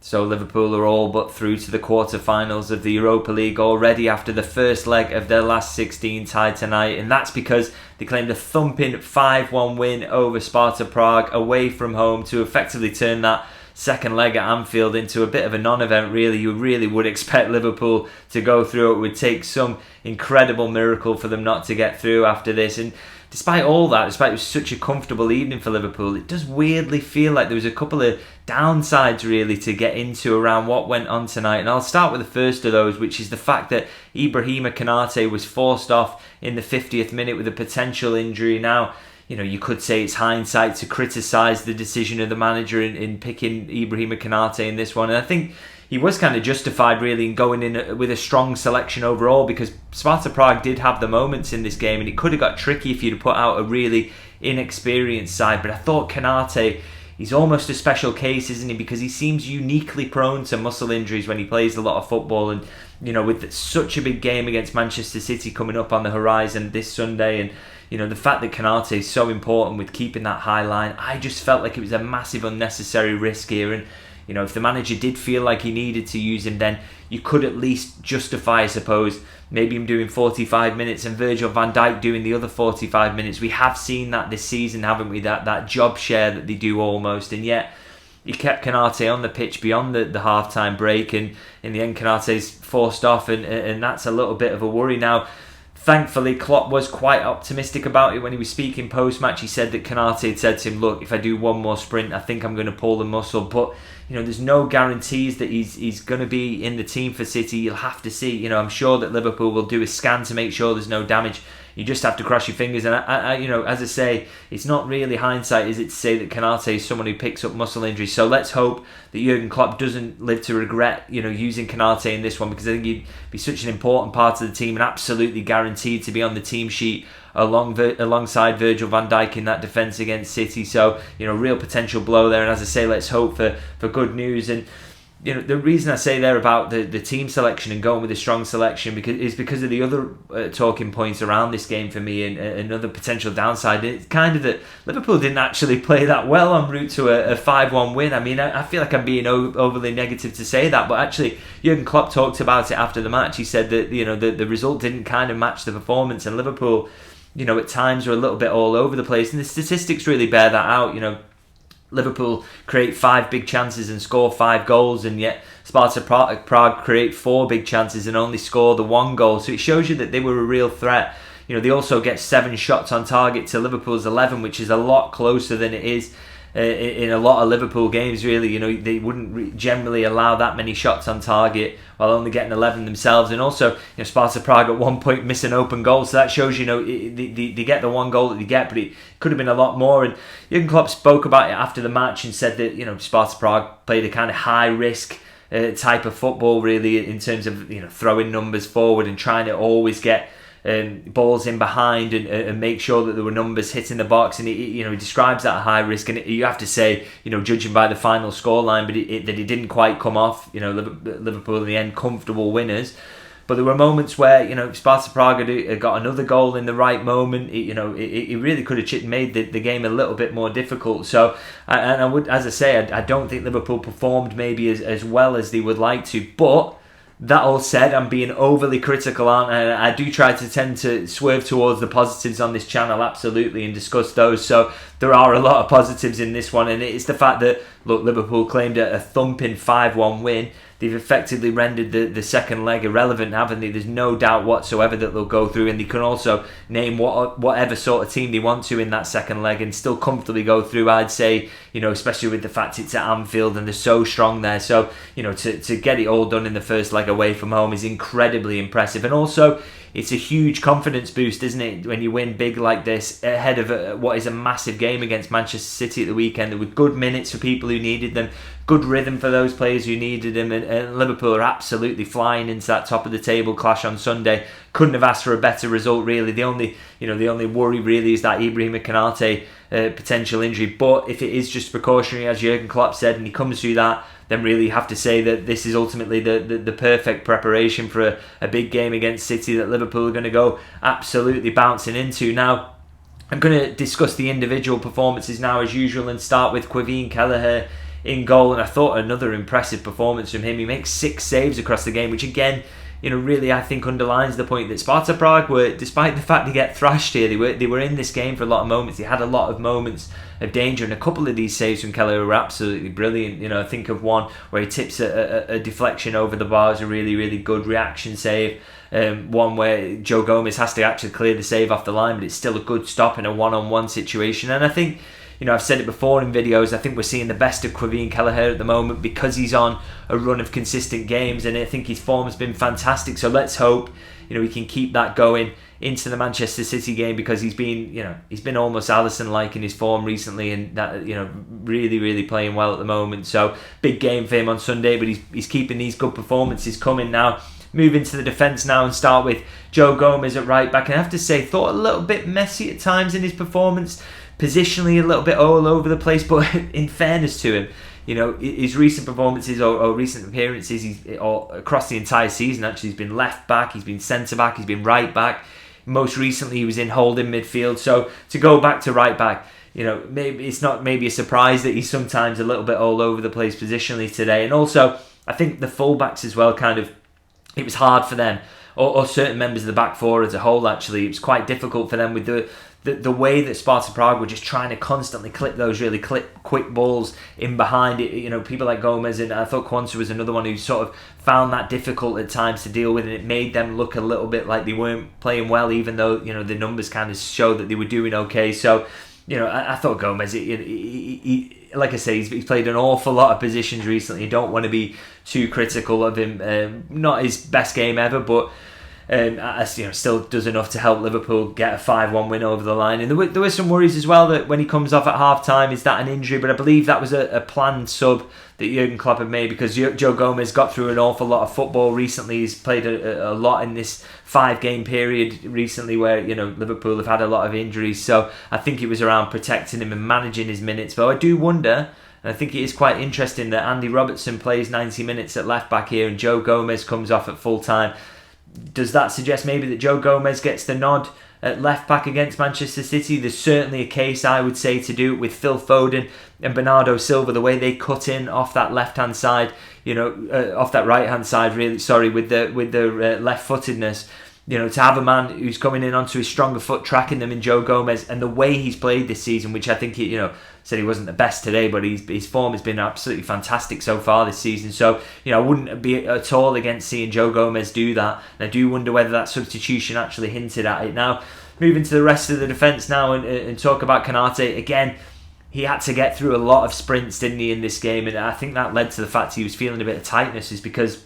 So Liverpool are all but through to the quarter-finals of the Europa League already after the first leg of their last 16 tied tonight. And that's because they claimed a thumping 5-1 win over Sparta Prague away from home to effectively turn that second leg at Anfield into a bit of a non-event, really. You really would expect Liverpool to go through. It would take some incredible miracle for them not to get through after this. And despite all that, despite it was such a comfortable evening for Liverpool, it does weirdly feel like there was a couple of downsides really to get into around what went on tonight. And I'll start with the first of those, which is the fact that Ibrahima Konate was forced off in the 50th minute with a potential injury. Now, you could say it's hindsight to criticise the decision of the manager in picking Ibrahima Konate in this one. And I think he was kind of justified really in going in with a strong selection overall, because Sparta Prague did have the moments in this game and it could have got tricky if you'd have put out a really inexperienced side. But I thought Konate, he's almost a special case, isn't he? Because he seems uniquely prone to muscle injuries when he plays a lot of football. And, with such a big game against Manchester City coming up on the horizon this Sunday, and the fact that Konate is so important with keeping that high line, I just felt like it was a massive unnecessary risk here. And if the manager did feel like he needed to use him, then you could at least justify, I suppose, maybe him doing 45 minutes and Virgil van Dijk doing the other 45 minutes. We have seen that this season, haven't we? That job share that they do almost. And yet he kept Konate on the pitch beyond the half-time break, and in the end Konate's forced off, and that's a little bit of a worry. Now, thankfully, Klopp was quite optimistic about it when he was speaking post-match. He said that Konate had said to him, look, if I do one more sprint, I think I'm going to pull the muscle. But, there's no guarantees that he's going to be in the team for City. You'll have to see. I'm sure that Liverpool will do a scan to make sure there's no damage. You just have to cross your fingers. And, as I say, it's not really hindsight, is it, to say that Konate is someone who picks up muscle injuries. So let's hope that Jurgen Klopp doesn't live to regret, using Konate in this one, because I think he'd be such an important part of the team and absolutely guaranteed to be on the team sheet alongside Virgil van Dijk in that defence against City. So, real potential blow there. And as I say, let's hope for good news. And the reason I say there about the team selection and going with a strong selection because of the other talking points around this game for me, and another potential downside. It's kind of that Liverpool didn't actually play that well en route to a 5-1 win. I mean, I feel like I'm being overly negative to say that, but actually Jurgen Klopp talked about it after the match. He said that the result didn't kind of match the performance, and Liverpool, at times were a little bit all over the place, and the statistics really bear that out. Liverpool create 5 big chances and score 5 goals, and yet Sparta Prague create 4 big chances and only score the 1 goal. So it shows you that they were a real threat. They also get 7 shots on target to Liverpool's 11, which is a lot closer than it is in a lot of Liverpool games, really. They wouldn't generally allow that many shots on target while only getting 11 themselves. And also, Sparta Prague at one point miss an open goal, so that shows they get the 1 goal that they get, but it could have been a lot more. And Jurgen Klopp spoke about it after the match and said that Sparta Prague played a kind of high risk type of football, really, in terms of throwing numbers forward and trying to always get balls in behind and make sure that there were numbers hitting the box. And he describes that high risk, and you have to say, judging by the final scoreline, but that it didn't quite come off. Liverpool in the end comfortable winners, but there were moments where Sparta Prague had got another goal in the right moment. It really could have made the game a little bit more difficult. So, and I would, as I say, I don't think Liverpool performed maybe as well as they would like to, but that all said, I'm being overly critical, aren't I? I do try to tend to swerve towards the positives on this channel, absolutely, and discuss those. So there are a lot of positives in this one, and it's the fact that, look, Liverpool claimed a thumping 5-1 win. They've effectively rendered the second leg irrelevant, haven't they? There's no doubt whatsoever that they'll go through, and they can also name whatever sort of team they want to in that second leg and still comfortably go through, I'd say, especially with the fact it's at Anfield and they're so strong there. So, to get it all done in the first leg away from home is incredibly impressive. And also, it's a huge confidence boost, isn't it, when you win big like this ahead of what is a massive game against Manchester City at the weekend. There were good minutes for people who needed them, good rhythm for those players who needed them, and Liverpool are absolutely flying into that top of the table clash on Sunday. Couldn't have asked for a better result, really. The only worry really is that Ibrahima Konate potential injury. But if it is just precautionary, as Jurgen Klopp said, and he comes through that, then really you have to say that this is ultimately the perfect preparation for a big game against City that Liverpool are going to go absolutely bouncing into. Now, I'm going to discuss the individual performances now as usual and start with Quevin Kelleher in goal, and I thought another impressive performance from him. He makes 6 saves across the game, which again, really I think underlines the point that Sparta Prague were, despite the fact they get thrashed here, they were in this game for a lot of moments. They had a lot of moments of danger, and a couple of these saves from Keller were absolutely brilliant. I think of one where he tips a deflection over the bar, is a really, really good reaction save. One where Joe Gomez has to actually clear the save off the line, but it's still a good stop in a one-on-one situation. And I think, I've said it before in videos, I think we're seeing the best of Quaveen Kelleher at the moment because he's on a run of consistent games, and I think his form has been fantastic. So let's hope, we can keep that going into the Manchester City game, because he's been almost Alisson-like in his form recently, and that, really, really playing well at the moment. So big game for him on Sunday, but he's keeping these good performances coming now. Move into the defence now and start with Joe Gomez at right back. And I have to say, thought a little bit messy at times in his performance, positionally a little bit all over the place, but in fairness to him, his recent performances or recent appearances, or across the entire season actually, he's been left back, he's been centre back, he's been right back. Most recently he was in holding midfield. So to go back to right back, maybe it's not maybe a surprise that he's sometimes a little bit all over the place positionally today. And also I think the fullbacks as well, it was hard for them, or certain members of the back four as a whole actually. It was quite difficult for them with the way that Sparta Prague were just trying to constantly clip those really quick balls in behind it. People like Gomez, and I thought Konate was another one who sort of found that difficult at times to deal with, and it made them look a little bit like they weren't playing well, even though the numbers kind of showed that they were doing okay. So I thought Gomez, he like I say, he's played an awful lot of positions recently. You don't want to be too critical of him. Not his best game ever, but still does enough to help Liverpool get a 5-1 win over the line. And there were some worries as well that when he comes off at half time, is that an injury? But I believe that was a planned sub that Jurgen Klopp had made, because Joe Gomez got through an awful lot of football recently. He's played a lot in this 5-game period recently where Liverpool have had a lot of injuries. So I think it was around protecting him and managing his minutes. But I do wonder, and I think it is quite interesting, that Andy Robertson plays 90 minutes at left back here and Joe Gomez comes off at full time. Does that suggest maybe that Joe Gomez gets the nod at left back against Manchester City? There's certainly a case, I would say, to do it with Phil Foden and Bernardo Silva, the way they cut in off that left hand side, off that right hand side, with their left footedness. To have a man who's coming in onto his stronger foot, tracking them in Joe Gomez, and the way he's played this season, which I think said he wasn't the best today, but his form has been absolutely fantastic so far this season. So I wouldn't be at all against seeing Joe Gomez do that. And I do wonder whether that substitution actually hinted at it. Now, moving to the rest of the defence now and talk about Konate again. He had to get through a lot of sprints, didn't he, in this game? And I think that led to the fact he was feeling a bit of tightness, is because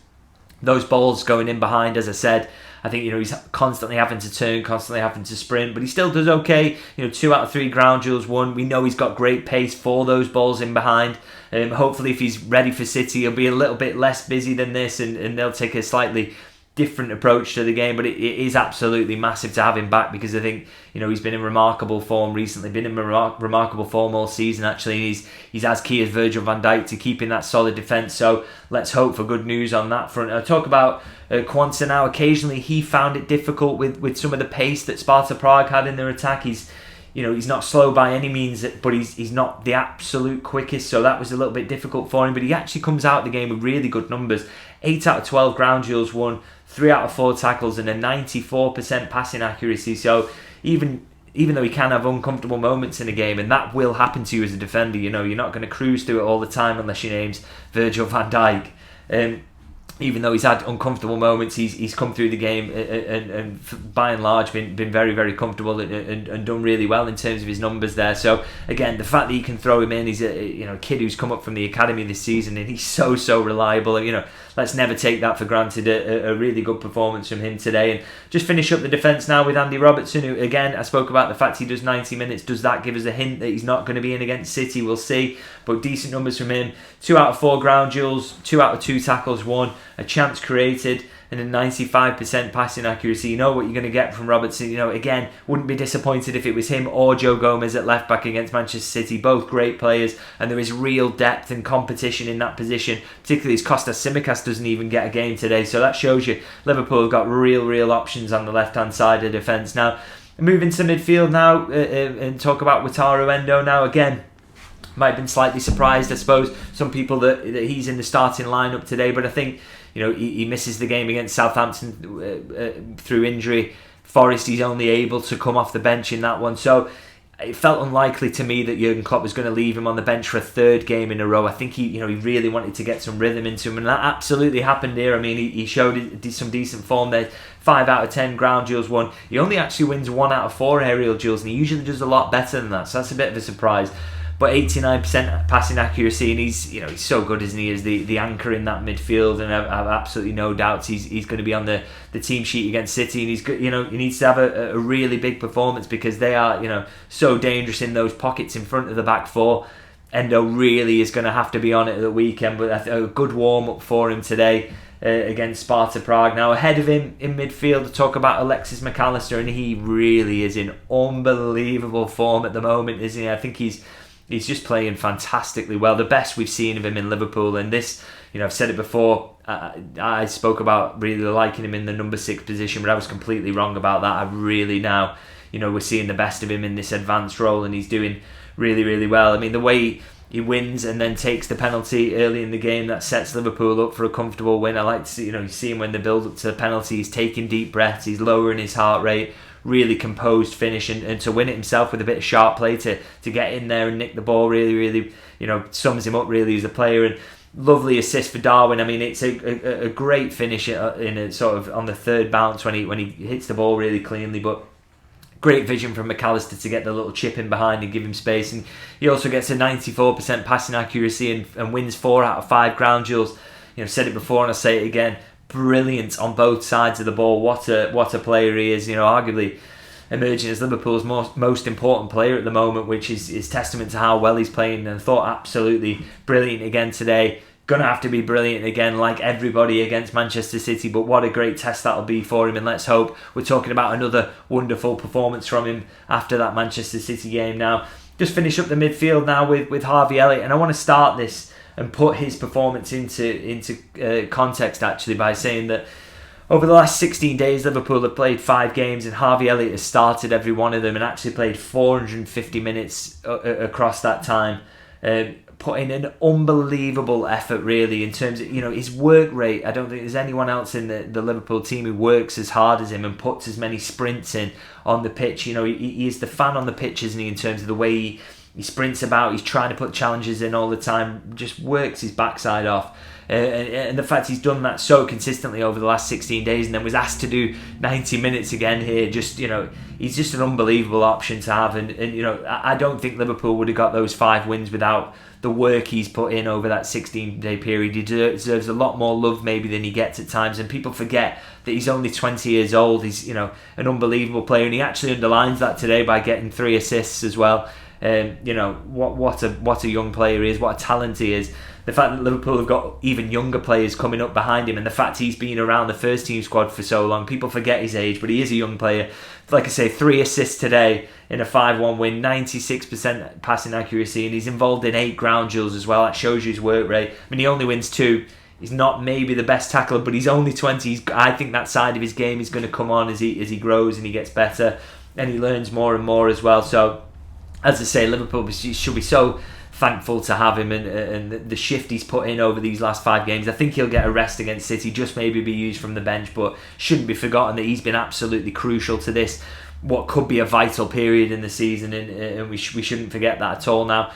those balls going in behind, as I said, I think he's constantly having to turn, constantly having to sprint, but he still does okay. 2 out of 3 ground duels won. We know he's got great pace for those balls in behind. Hopefully, if he's ready for City, he'll be a little bit less busy than this, and they'll take a slightly different approach to the game. But it is absolutely massive to have him back, because I think he's been in remarkable form recently, been in remarkable form all season actually. He's as key as Virgil van Dijk to keeping that solid defence. So let's hope for good news on that front. I'll talk about Konate now. Occasionally he found it difficult with some of the pace that Sparta Prague had in their attack. He's not slow by any means, but he's not the absolute quickest, so that was a little bit difficult for him. But he actually comes out of the game with really good numbers. 8 out of 12 ground duels won, 3 out of 4 tackles, and a 94% passing accuracy. So even though he can have uncomfortable moments in a game, and that will happen to you as a defender, you're not going to cruise through it all the time unless your name's Virgil van Dijk. Even though he's had uncomfortable moments, he's come through the game and by and large been very, very comfortable and done really well in terms of his numbers there. So again, the fact that you can throw him in, he's a kid who's come up from the academy this season, and he's so reliable. Let's never take that for granted. A really good performance from him today. And just finish up the defence now with Andy Robertson, who again, I spoke about the fact he does 90 minutes. Does that give us a hint that he's not going to be in against City? We'll see. But decent numbers from him. 2 out of 4 ground duels, 2 out of 2 tackles won, a chance created, and a 95% passing accuracy. You know what you're going to get from Robertson. Again, wouldn't be disappointed if it was him or Joe Gomez at left back against Manchester City. Both great players, and there is real depth and competition in that position, particularly as Kostas Tsimikas doesn't even get a game today. So that shows you Liverpool have got real options on the left-hand side of defence. Now, moving to midfield now and talk about Wataru Endo now. Again, might have been slightly surprised, I suppose, some people that he's in the starting lineup today. But I think, he misses the game against Southampton through injury. Forest, he's only able to come off the bench in that one. So it felt unlikely to me that Jurgen Klopp was going to leave him on the bench for a third game in a row. I think he really wanted to get some rhythm into him, and that absolutely happened here. I mean, he showed some decent form there. 5 out of 10 ground duels won. He only actually wins 1 out of 4 aerial duels, and he usually does a lot better than that. So that's a bit of a surprise. But 89% passing accuracy, and he's so good, isn't he, as the anchor in that midfield, and I've absolutely no doubts he's going to be on the team sheet against City, and he needs to have a really big performance, because they are so dangerous in those pockets in front of the back four. Endo really is going to have to be on it at the weekend, but a good warm up for him today against Sparta Prague. Now ahead of him in midfield, to talk about Alexis Mac Allister, and he really is in unbelievable form at the moment, isn't he? I think he's just playing fantastically well, the best we've seen of him in Liverpool. And this, I've said it before, I spoke about really liking him in the number 6 position, but I was completely wrong about that. I really now, we're seeing the best of him in this advanced role, and he's doing really, really well. I mean, the way he wins and then takes the penalty early in the game, that sets Liverpool up for a comfortable win. I like to see, you see him when they build up to the penalty, he's taking deep breaths, he's lowering his heart rate, really composed finish, and to win it himself with a bit of sharp play to get in there and nick the ball really, really, sums him up really as a player. And lovely assist for Darwin. I mean, it's a great finish in a sort of on the third bounce when he hits the ball really cleanly, but great vision from Mac Allister to get the little chip in behind and give him space. And he also gets a 94% passing accuracy and wins 4 out of 5 ground duels. Said it before and I'll say it again, brilliant on both sides of the ball. What a player he is. Arguably emerging as Liverpool's most important player at the moment, which is testament to how well he's playing. And I thought absolutely brilliant again today. Gonna have to be brilliant again, like everybody against Manchester City. But what a great test that'll be for him, and let's hope we're talking about another wonderful performance from him after that Manchester City game. Now, just finish up the midfield now with Harvey Elliott, and I want to start this and put his performance into context actually by saying that over the last 16 days Liverpool have played 5 games, and Harvey Elliott has started every one of them and actually played 450 minutes across that time, putting an unbelievable effort really in terms of his work rate. I don't think there's anyone else in the Liverpool team who works as hard as him and puts as many sprints in on the pitch. He is the fan on the pitch, isn't he, in terms of the way he sprints about, he's trying to put challenges in all the time, just works his backside off. And the fact he's done that so consistently over the last 16 days and then was asked to do 90 minutes again here, just he's just an unbelievable option to have. And I don't think Liverpool would have got those 5 wins without the work he's put in over that 16-day period. He deserves a lot more love maybe than he gets at times, and people forget that he's only 20 years old. He's an unbelievable player, and he actually underlines that today by getting 3 assists as well. What a young player he is, what a talent he is. The fact that Liverpool have got even younger players coming up behind him, and the fact he's been around the first team squad for so long, people forget his age, but he is a young player. Like I say, 3 assists today in a 5-1 win, 96% passing accuracy, and he's involved in 8 ground duels as well. That shows you his work rate. I mean, he only wins 2. He's not maybe the best tackler, but he's only 20. I think that side of his game is going to come on as he grows and he gets better, and he learns more and more as well. So, as I say, Liverpool should be so thankful to have him, and the shift he's put in over these last 5 games. I think he'll get a rest against City, just maybe be used from the bench, but shouldn't be forgotten that he's been absolutely crucial to this, what could be a vital period in the season, and we shouldn't forget that at all. Now,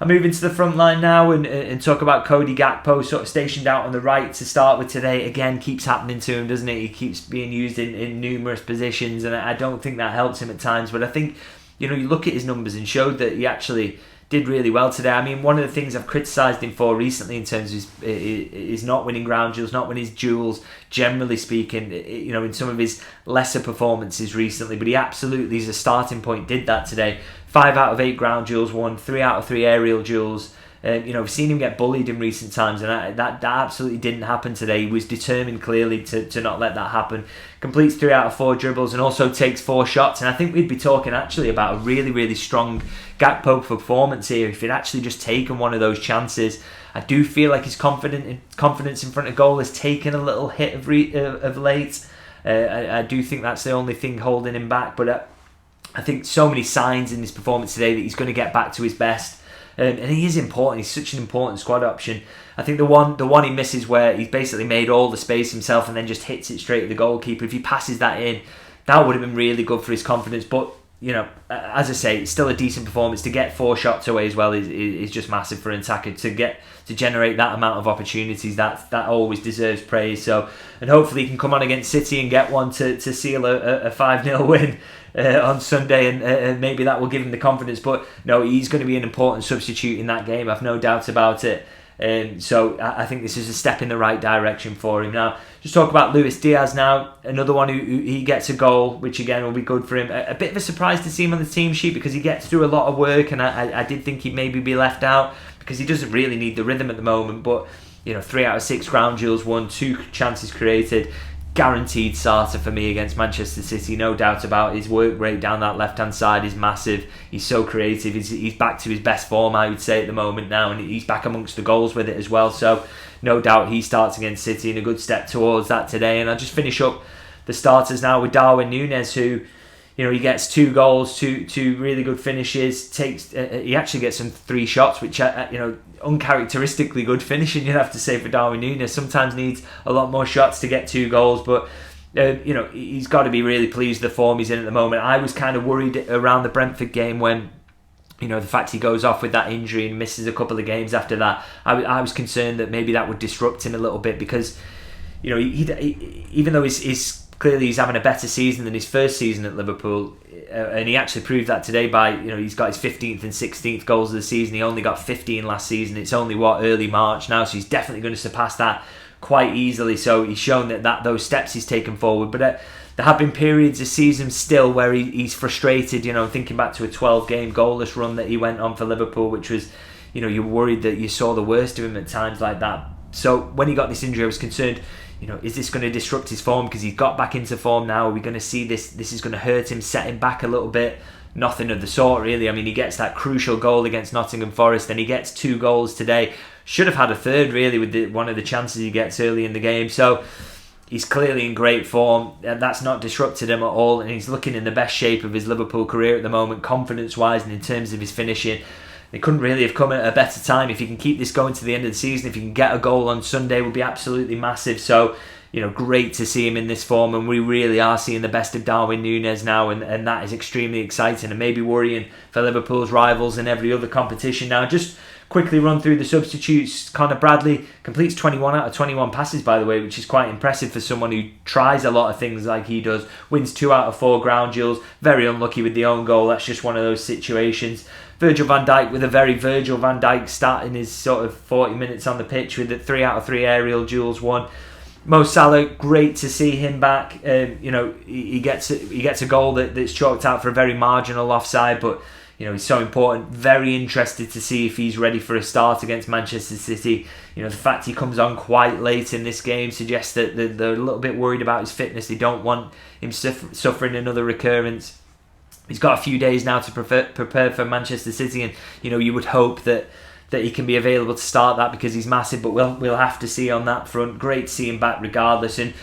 I'm moving to the front line now and talk about Cody Gakpo, sort of stationed out on the right to start with today. Again, keeps happening to him, doesn't it? He keeps being used in numerous positions, and I don't think that helps him at times, but I think, you look at his numbers and showed that he actually did really well today. I mean, one of the things I've criticised him for recently in terms of his not winning ground duels, not winning his duels, generally speaking, in some of his lesser performances recently, but he absolutely, as a starting point, did that today. 5 out of 8 ground duels won, 3 out of 3 aerial duels. We've seen him get bullied in recent times, and that absolutely didn't happen today. He was determined clearly to not let that happen. Completes 3 out of 4 dribbles and also takes 4 shots. And I think we'd be talking actually about a really, really strong Gakpo performance here if he'd actually just taken one of those chances. I do feel like his confidence in front of goal has taken a little hit of late. I do think that's the only thing holding him back, but I think so many signs in this performance today that he's going to get back to his best. And he is important. He's such an important squad option. I think the one he misses where he's basically made all the space himself and then just hits it straight at the goalkeeper. If he passes that in, that would have been really good for his confidence. But, you know, as I say, it's still a decent performance. To get 4 shots away as well is just massive for an attacker. To generate that amount of opportunities, that always deserves praise. So, and hopefully he can come on against City and get one to seal a 5-0 win on Sunday, and maybe that will give him the confidence. But no, he's going to be an important substitute in that game. I've no doubt about it. So I think this is a step in the right direction for him. Now, just talk about Luis Diaz now, another one who he gets a goal, which again will be good for him. A bit of a surprise to see him on the team sheet because he gets through a lot of work, and I did think he'd maybe be left out because he doesn't really need the rhythm at the moment. But, you know, 3 out of 6 ground duels won, 2 chances created. Guaranteed starter for me against Manchester City, no doubt about it. His work rate down that left-hand side is massive. He's so creative. He's back to his best form, I would say, at the moment now, and he's back amongst the goals with it as well. So no doubt he starts against City, and a good step towards that today. And I'll just finish up the starters now with Darwin Nunez, who, you know, he gets 2 goals, two really good finishes. He actually gets some 3 shots, which you know, uncharacteristically good finishing, you'd have to say, for Darwin Nunez. Sometimes needs a lot more shots to get 2 goals, but you know, he's got to be really pleased with the form he's in at the moment. I was kind of worried around the Brentford game when, you know, the fact he goes off with that injury and misses a couple of games after that. I was concerned that maybe that would disrupt him a little bit because, you know, he even though clearly he's having a better season than his first season at Liverpool, and he actually proved that today by, you know, he's got his 15th and 16th goals of the season. He only got 15 last season. It's only early March now, so he's definitely going to surpass that quite easily. So he's shown that those steps he's taken forward. But there have been periods this season still where he's frustrated. You know, thinking back to a 12-game goalless run that he went on for Liverpool, which was, you know, you're worried that you saw the worst of him at times like that. So when he got this injury, I was concerned, you know, is this going to disrupt his form? Because he's got back into form now. Are we going to see this is going to hurt him, set him back a little bit? Nothing of the sort, really. I mean, he gets that crucial goal against Nottingham Forest, and he gets 2 goals today. Should have had a third, really, with one of the chances he gets early in the game. So he's clearly in great form. That's not disrupted him at all, and he's looking in the best shape of his Liverpool career at the moment, confidence-wise and in terms of his finishing. It couldn't really have come at a better time. If he can keep this going to the end of the season, if he can get a goal on Sunday, it would be absolutely massive. So, you know, great to see him in this form, and we really are seeing the best of Darwin Nunez now, and that is extremely exciting and maybe worrying for Liverpool's rivals in every other competition now. Just quickly run through the substitutes. Conor Bradley completes 21 out of 21 passes, by the way, which is quite impressive for someone who tries a lot of things like he does. Wins 2 out of 4 ground duels. Very unlucky with the own goal. That's just one of those situations. Virgil van Dijk with a very Virgil van Dijk start in his sort of 40 minutes on the pitch with the 3 out of 3 aerial duels won. Mo Salah, great to see him back. You know, he gets a goal that's chalked out for a very marginal offside, but, you know, he's so important. Very interested to see if he's ready for a start against Manchester City. You know, the fact he comes on quite late in this game suggests that they're a little bit worried about his fitness. They don't want him suffering another recurrence. He's got a few days now to prepare for Manchester City, and, you know, you would hope that he can be available to start that because he's massive, but we'll have to see on that front. Great to see him back regardless. And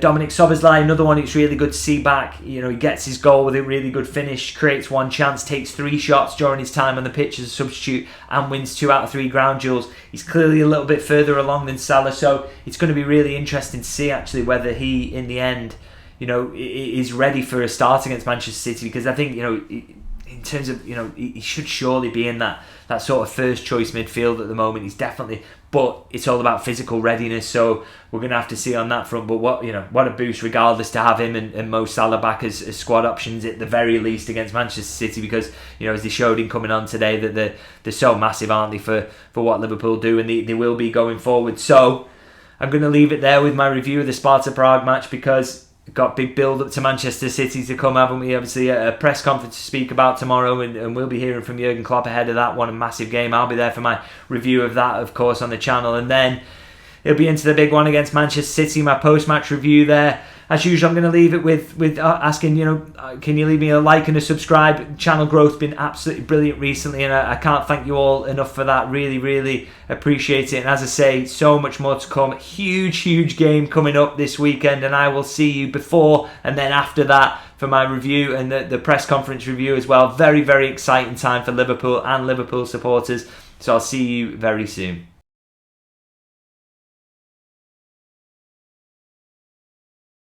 Dominic Szoboszlai, another one it's really good to see back. You know, he gets his goal with a really good finish, creates 1 chance, takes 3 shots during his time on the pitch as a substitute, and wins 2 out of 3 ground duels. He's clearly a little bit further along than Salah, so it's going to be really interesting to see actually whether he, in the end, you know, is ready for a start against Manchester City, because I think, you know, in terms of, you know, he should surely be in that sort of first choice midfield at the moment. He's definitely, but it's all about physical readiness, so we're going to have to see on that front. But what a boost regardless to have him and Mo Salah back as squad options at the very least against Manchester City, because, you know, as they showed in coming on today, that they're so massive, aren't they, for what Liverpool do, and they will be going forward. So I'm going to leave it there with my review of the Sparta Prague match, because got big build up to Manchester City to come, haven't we? Obviously a press conference to speak about tomorrow, and we'll be hearing from Jurgen Klopp ahead of that one. A massive game. I'll be there for my review of that, of course, on the channel, and then it'll be into the big one against Manchester City, my post-match review there. As usual, I'm going to leave it with asking, you know, can you leave me a like and a subscribe? Channel growth's been absolutely brilliant recently, and I can't thank you all enough for that. Really, really appreciate it. And as I say, so much more to come. Huge game coming up this weekend, and I will see you before and then after that for my review and the press conference review as well. Very, very exciting time for Liverpool and Liverpool supporters. So I'll see you very soon.